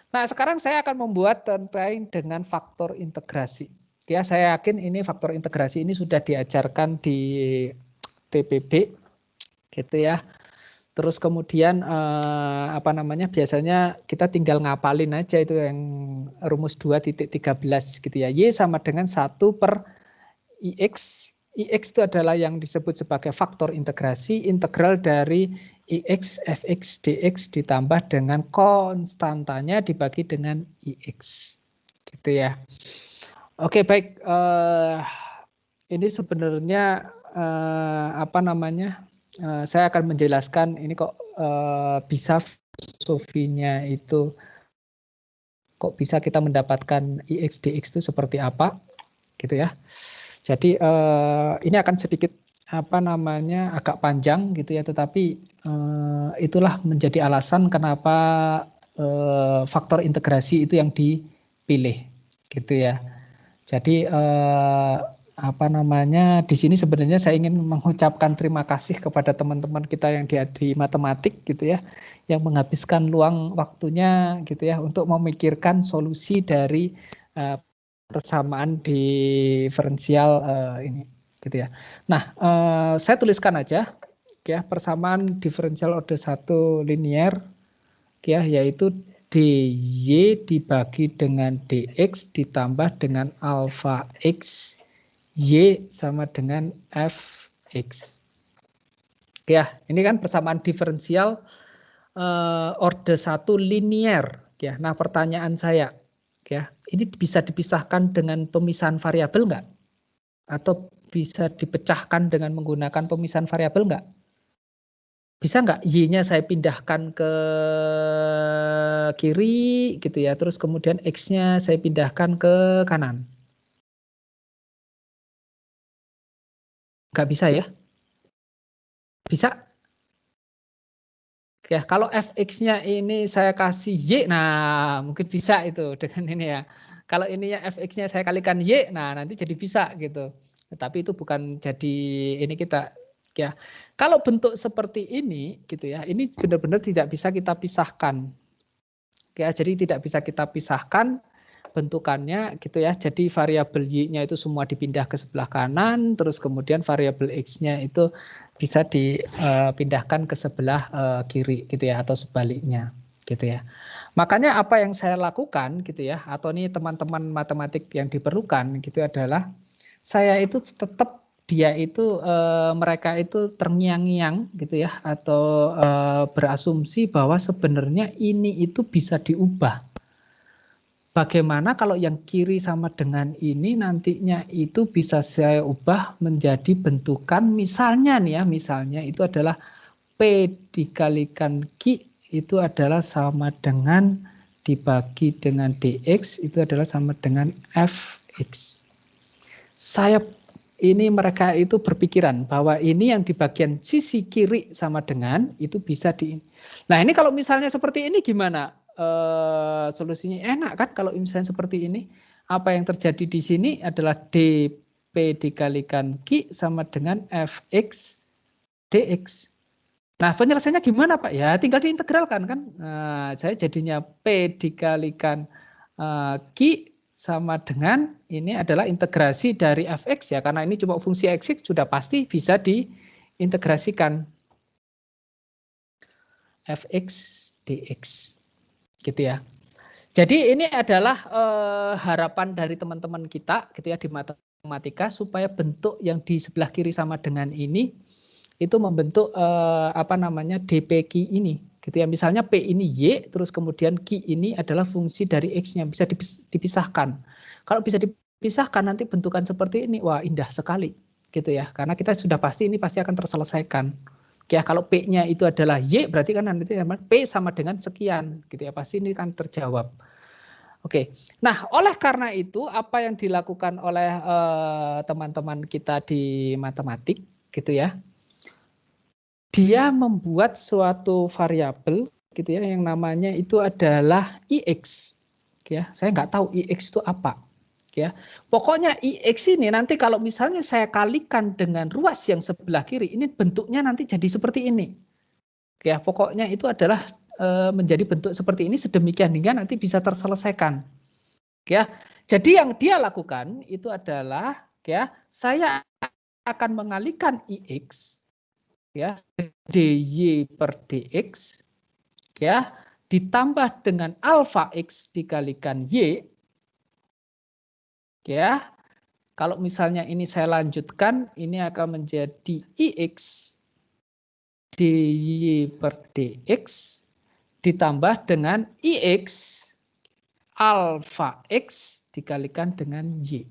Nah, sekarang saya akan membuat terkait dengan faktor integrasi. Ya, saya yakin ini faktor integrasi ini sudah diajarkan di TPB, gitu ya. Terus kemudian apa namanya? Biasanya kita tinggal ngapalin aja itu yang rumus 2.13 gitu ya. Y sama dengan 1/IX. IX itu adalah yang disebut sebagai faktor integrasi, integral dari IX, Fx, Dx ditambah dengan konstantanya dibagi dengan IX. Gitu ya. Oke, baik. Ini sebenarnya apa namanya? Saya akan menjelaskan ini kok bisa filosofinya itu kok bisa kita mendapatkan IX, Dx itu seperti apa, gitu ya. Jadi ini akan sedikit apa namanya agak panjang gitu ya, tetapi itulah menjadi alasan kenapa faktor integrasi itu yang dipilih gitu ya. Jadi apa namanya di sini sebenarnya saya ingin mengucapkan terima kasih kepada teman-teman kita yang di matematik gitu ya, yang menghabiskan luang waktunya gitu ya untuk memikirkan solusi dari persamaan diferensial ini gitu ya. Nah, saya tuliskan aja ya persamaan diferensial order 1 linier ya, yaitu dy dibagi dengan dx ditambah dengan alpha x y sama dengan fx. Ya, ini kan persamaan diferensial order 1 linier ya. Nah, pertanyaan saya ya, ini bisa dipisahkan dengan pemisahan variabel enggak? Atau bisa dipecahkan dengan menggunakan pemisahan variabel enggak? Bisa nggak y-nya saya pindahkan ke kiri gitu ya, terus kemudian x-nya saya pindahkan ke kanan? Nggak bisa ya? Bisa? Ya, kalau fx-nya ini saya kasih y, nah mungkin bisa itu dengan ini ya. Kalau ininya fx-nya saya kalikan y, nah nanti jadi bisa gitu. Tetapi itu bukan jadi ini kita ya. Kalau bentuk seperti ini gitu ya, ini benar-benar tidak bisa kita pisahkan. Ya, jadi tidak bisa kita pisahkan bentukannya gitu ya. Jadi variabel y-nya itu semua dipindah ke sebelah kanan, terus kemudian variabel x-nya itu bisa dipindahkan ke sebelah kiri gitu ya, atau sebaliknya gitu ya. Makanya apa yang saya lakukan gitu ya, atau nih teman-teman matematik yang diperlukan gitu adalah saya itu tetap dia itu mereka itu terngiang-ngiang gitu ya, atau berasumsi bahwa sebenarnya ini itu bisa diubah. Bagaimana kalau yang kiri sama dengan ini nantinya itu bisa saya ubah menjadi bentukan misalnya nih ya, misalnya itu adalah P dikalikan Q itu adalah sama dengan dibagi dengan DX itu adalah sama dengan FX. Saya ini mereka itu berpikiran bahwa ini yang di bagian sisi kiri sama dengan itu bisa di. Nah, ini kalau misalnya seperti ini gimana? Solusinya enak kan kalau misalnya seperti ini. Apa yang terjadi di sini adalah dp dikalikan Q sama dengan fx dx. Nah, penyelesaiannya gimana Pak? Ya tinggal diintegralkan kan. Nah, saya jadinya P dikalikan Q sama dengan ini adalah integrasi dari fx ya. Karena ini cuma fungsi x sudah pasti bisa diintegrasikan. Fx dx. Gitu ya. Jadi ini adalah harapan dari teman-teman kita gitu ya di matematika supaya bentuk yang di sebelah kiri sama dengan ini itu membentuk apa namanya dpq ini gitu ya. Misalnya p ini y terus kemudian q ini adalah fungsi dari x-nya bisa dipisahkan. Kalau bisa dipisahkan nanti bentukan seperti ini wah indah sekali gitu ya. Karena kita sudah pasti ini pasti akan terselesaikan. Ya, kalau P-nya itu adalah Y, berarti kan nanti P sama dengan sekian, gitu ya. Pasti ini kan terjawab. Oke, nah oleh karena itu apa yang dilakukan oleh teman-teman kita di matematik, gitu ya, dia membuat suatu variabel, gitu ya, yang namanya itu adalah IX. Ya, saya nggak tahu IX itu apa. Ya, pokoknya IX ini nanti kalau misalnya saya kalikan dengan ruas yang sebelah kiri, ini bentuknya nanti jadi seperti ini. Ya, pokoknya itu adalah menjadi bentuk seperti ini sedemikian hingga nanti bisa terselesaikan. Ya. Jadi yang dia lakukan itu adalah ya, saya akan mengalihkan IX ya dy per dx ya ditambah dengan alfa x dikalikan y ya. Kalau misalnya ini saya lanjutkan, ini akan menjadi ix dy per dx ditambah dengan ix alfa x dikalikan dengan y.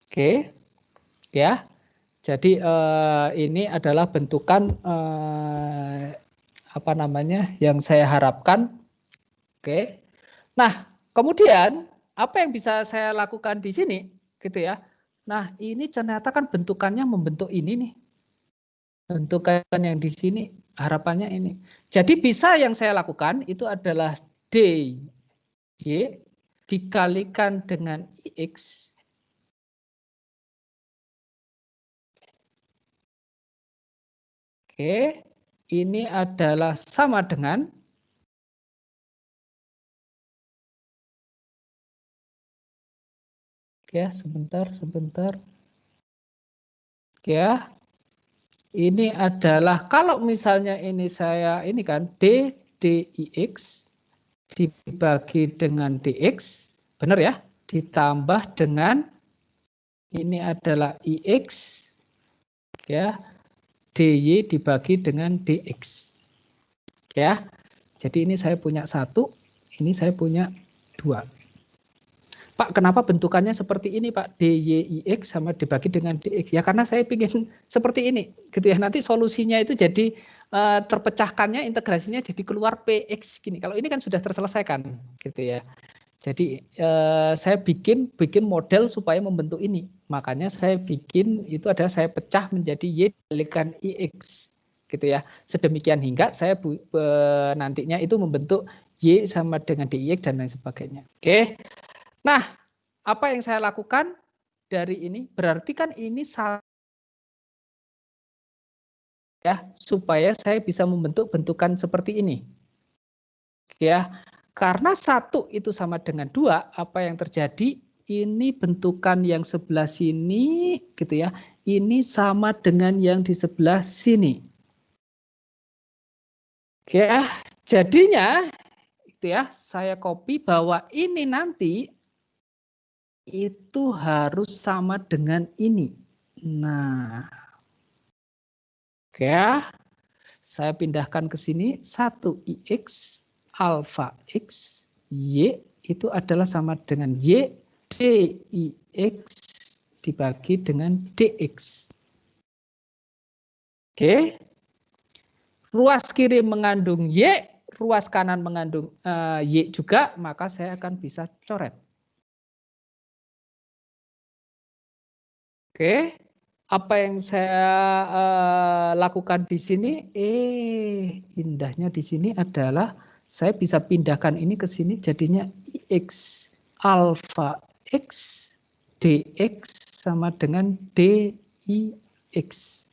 Oke, ya. Jadi ini adalah bentukan apa namanya yang saya harapkan. Oke. Nah, kemudian apa yang bisa saya lakukan di sini, gitu ya? Nah, ini ternyata kan bentukannya membentuk ini nih. Bentukan yang di sini harapannya ini. Jadi bisa yang saya lakukan itu adalah dy dikalikan dengan ix oke, ini adalah sama dengan ya sebentar ya. Ini adalah kalau misalnya ini saya ini kan d dix dibagi dengan dx, benar ya? Ditambah dengan ini adalah ix ya dy dibagi dengan dx. Ya. Jadi ini saya punya 1, ini saya punya 2. Pak, kenapa bentukannya seperti ini, Pak? DYIX sama dibagi dengan DX. Ya karena saya ingin seperti ini, gitu ya. Nanti solusinya itu jadi terpecahkannya, integrasinya jadi keluar PX gini. Kalau ini kan sudah terselesaikan, gitu ya. Jadi saya bikin model supaya membentuk ini. Makanya saya bikin itu adalah saya pecah menjadi Y dikalikan IX, gitu ya. Sedemikian hingga saya nantinya itu membentuk Y sama dengan DIX dan lain sebagainya. Oke. Nah, apa yang saya lakukan dari ini? Berarti kan ini ya supaya saya bisa membentuk bentukan seperti ini. Ya, karena 1 itu sama dengan 2, apa yang terjadi? Ini bentukan yang sebelah sini gitu ya. Ini sama dengan yang di sebelah sini. Ya, jadinya itu ya, saya copy bahwa ini nanti itu harus sama dengan ini. Nah, oke, saya pindahkan ke sini 1 ix alfa x y itu adalah sama dengan y dix dibagi dengan dx. Oke, ruas kiri mengandung y, ruas kanan mengandung y juga, maka saya akan bisa coret. Oke, apa yang saya lakukan di sini? Indahnya di sini adalah saya bisa pindahkan ini ke sini jadinya ix alfa x dx sama dengan dix.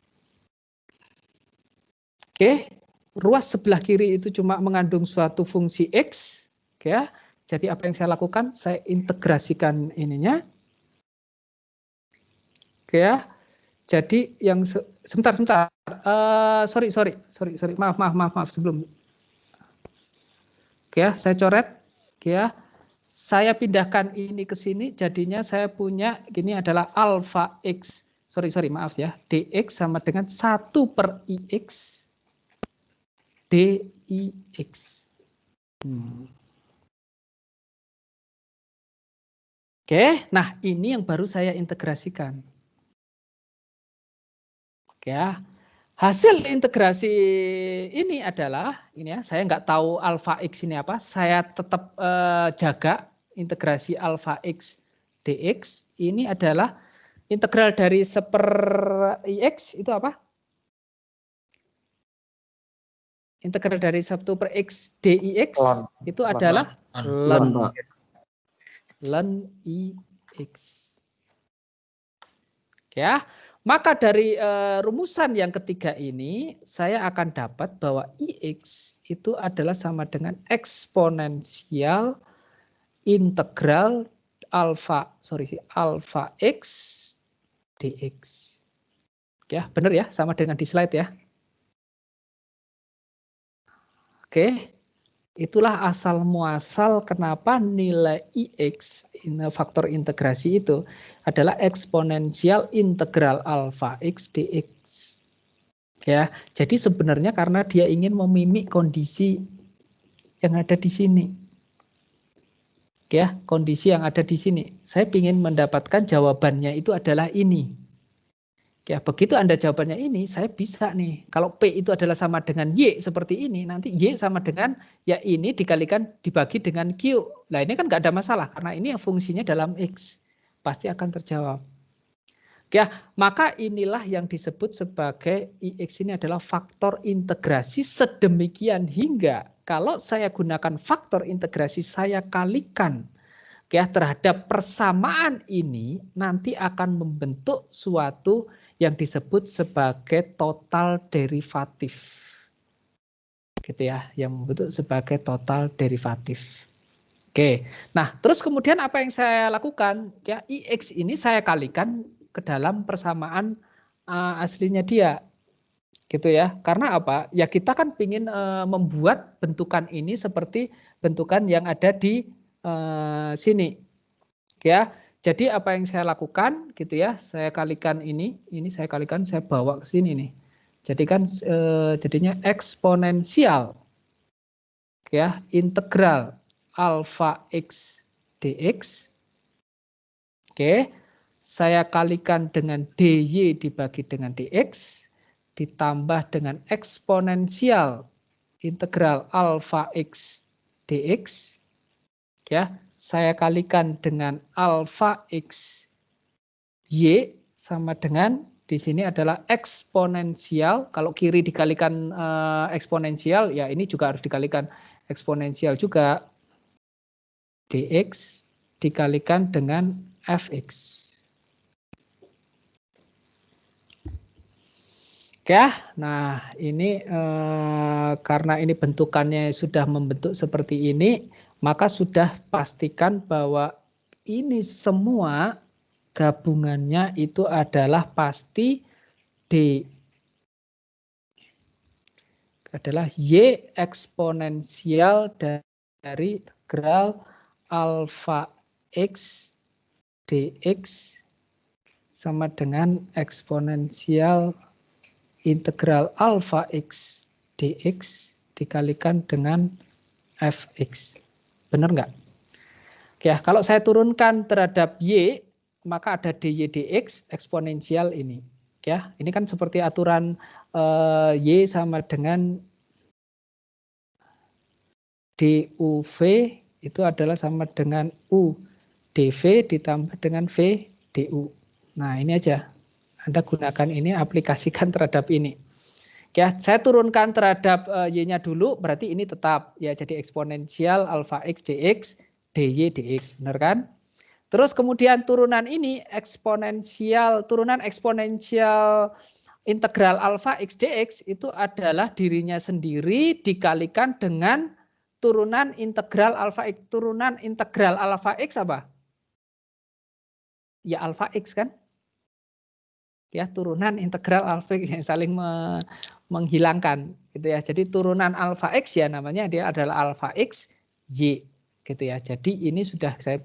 Oke, ruas sebelah kiri itu cuma mengandung suatu fungsi x, ya. Jadi apa yang saya lakukan? Saya integrasikan ininya. Oke ya. Jadi yang sebentar. Sorry. Maaf sebelum. Oke ya, saya coret. Oke ya. Saya pindahkan ini ke sini, jadinya saya punya gini adalah alfa x. Sorry, maaf ya. Dx sama dengan 1 per ix dix. Oke, nah ini yang baru saya integrasikan. Oke ya. Hasil integrasi ini adalah ini ya, saya nggak tahu alfa x ini apa, saya tetap jaga integrasi alfa x dx ini adalah integral dari 1 per ix itu apa? Integral dari 1 per x dix itu adalah ln ix. Ya. Maka dari rumusan yang ketiga ini, saya akan dapat bahwa IX itu adalah sama dengan eksponensial integral alfa X dx. Ya, benar ya, sama dengan di slide ya. Oke, itulah asal muasal kenapa nilai IX, faktor integrasi itu adalah eksponensial integral alfa X dx. Ya, jadi sebenarnya karena dia ingin memimik kondisi yang ada di sini. Ya, kondisi yang ada di sini. Saya ingin mendapatkan jawabannya itu adalah ini. Ya, begitu Anda jawabannya ini, saya bisa nih. Kalau P itu adalah sama dengan Y seperti ini, nanti Y sama dengan ya ini dikalikan dibagi dengan Q. Nah, ini kan nggak ada masalah karena ini yang fungsinya dalam X. Pasti akan terjawab. Ya, maka inilah yang disebut sebagai IX ini adalah faktor integrasi sedemikian hingga kalau saya gunakan faktor integrasi saya kalikan ya terhadap persamaan ini nanti akan membentuk suatu yang disebut sebagai total derivatif. Gitu ya, yang membentuk sebagai total derivatif. Oke. Nah, terus kemudian apa yang saya lakukan? Ya, IX ini saya kalikan ke dalam persamaan aslinya dia. Gitu ya. Karena apa? Ya kita kan ingin membuat bentukan ini seperti bentukan yang ada di sini. Ya. Jadi apa yang saya lakukan gitu ya, saya kalikan ini saya kalikan, saya bawa ke sini nih. Jadi kan jadinya eksponensial ya, integral alfa X dx. Oke. Saya kalikan dengan dy dibagi dengan dx ditambah dengan eksponensial integral alfa X dx. Ya, saya kalikan dengan alfa X Y sama dengan di sini adalah eksponensial. Kalau kiri dikalikan eksponensial, ya ini juga harus dikalikan eksponensial juga. Dx dikalikan dengan Fx. Ya, nah ini karena ini bentukannya sudah membentuk seperti ini, maka sudah pastikan bahwa ini semua gabungannya itu adalah pasti D. Adalah Y eksponensial dari integral alfa X dx sama dengan eksponensial integral alfa X dx dikalikan dengan Fx. Benar nggak? Ya, kalau saya turunkan terhadap Y, maka ada dy dx eksponensial ini. Ya, ini kan seperti aturan Y sama dengan DUV itu adalah sama dengan U dV ditambah dengan V DU. Nah, ini aja. Anda gunakan ini, aplikasikan terhadap ini. Ya, saya turunkan terhadap Y-nya dulu, berarti ini tetap ya jadi eksponensial alfa X dx dy dx, benar kan? Terus kemudian turunan ini turunan eksponensial integral alfa X dx itu adalah dirinya sendiri dikalikan dengan turunan integral alfa X. Turunan integral alfa X apa? Ya alfa X kan? Ya, turunan integral alfa X yang saling menghilangkan gitu ya. Jadi turunan alfa X ya namanya dia adalah alfa X Y gitu ya. Jadi ini sudah saya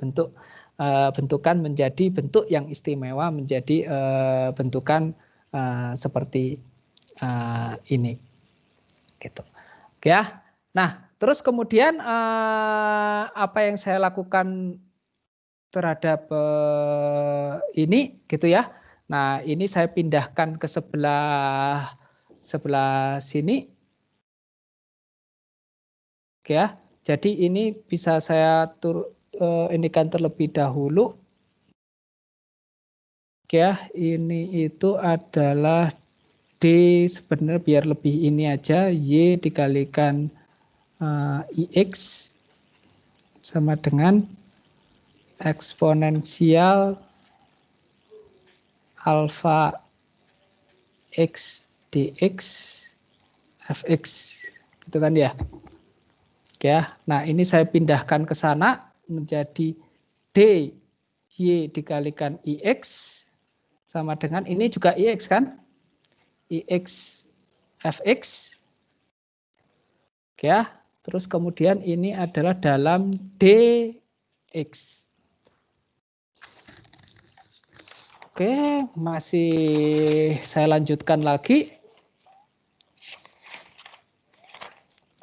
bentukan menjadi bentuk yang istimewa, menjadi bentukan seperti ini gitu. Ya. Nah, terus kemudian apa yang saya lakukan terhadap ini gitu ya. Nah, ini saya pindahkan ke sebelah sini. Oke ya. Jadi ini bisa saya indikan terlebih dahulu. Oke ya, ini itu adalah D sebenarnya biar lebih ini aja, Y dikalikan IX sama dengan eksponensial alfa X dx fx, gitu kan ya. Ya, nah ini saya pindahkan ke sana menjadi dy dikalikan ix sama dengan ini juga ix kan, ix fx, ya. Terus kemudian ini adalah dalam dx. Oke, masih saya lanjutkan lagi.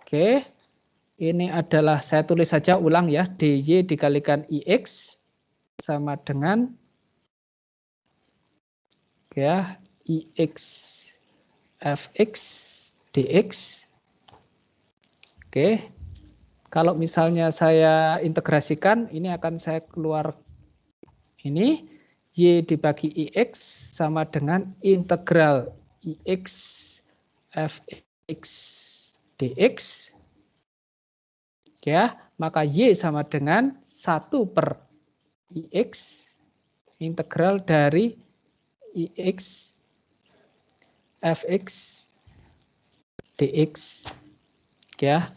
Oke, ini adalah saya tulis saja ulang ya, dy dikalikan ix sama dengan ya ix fx dx. Oke, kalau misalnya saya integrasikan, ini akan saya keluar ini, y dibagi ix sama dengan integral ix fx dx. Ya, maka y sama dengan 1 per ix integral dari ix fx dx. Ya.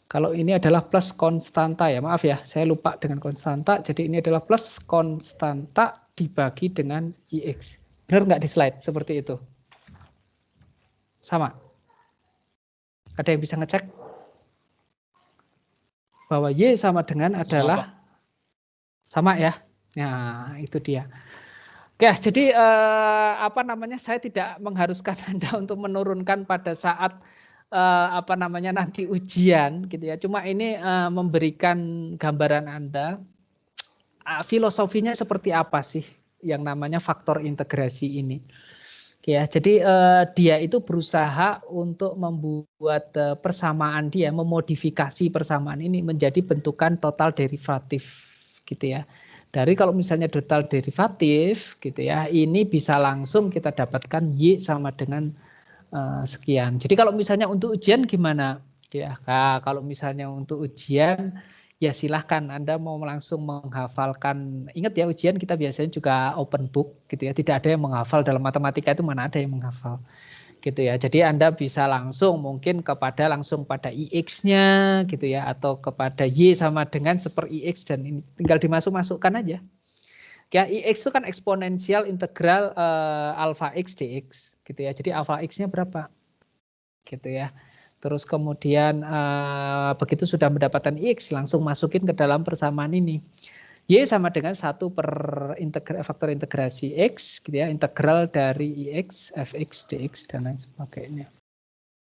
Kalau ini adalah plus konstanta ya, maaf ya, saya lupa dengan konstanta. Jadi ini adalah plus konstanta dibagi dengan ix. Benar nggak di slide seperti itu? Sama? Ada yang bisa ngecek? Bahwa y sama dengan adalah sama ya. Nah, itu dia. Oke, jadi apa namanya? Saya tidak mengharuskan Anda untuk menurunkan pada saat apa namanya nanti ujian gitu ya. Cuma ini memberikan gambaran Anda filosofinya seperti apa sih yang namanya faktor integrasi ini. Ya, jadi dia itu berusaha untuk membuat persamaan dia, memodifikasi persamaan ini menjadi bentukan total derivatif gitu ya. Dari kalau misalnya total derivatif gitu ya, ini bisa langsung kita dapatkan y sama dengan sekian. Jadi kalau misalnya untuk ujian gimana? Ya, kalau misalnya untuk ujian ya silahkan Anda mau langsung menghafalkan. Ingat ya ujian kita biasanya juga open book gitu ya. Tidak ada yang menghafal dalam matematika itu mana ada yang menghafal gitu ya. Jadi Anda bisa langsung mungkin langsung pada ix-nya gitu ya atau kepada y sama dengan seper ix dan ini tinggal dimasuk-masukkan aja. Ya, ix itu kan eksponensial integral alpha x dx gitu ya. Jadi alpha x-nya berapa? Gitu ya. Terus kemudian begitu sudah mendapatkan x langsung masukin ke dalam persamaan ini. Y sama dengan 1 per faktor integrasi x gitu ya, integral dari ix fx dx dan lain sebagainya.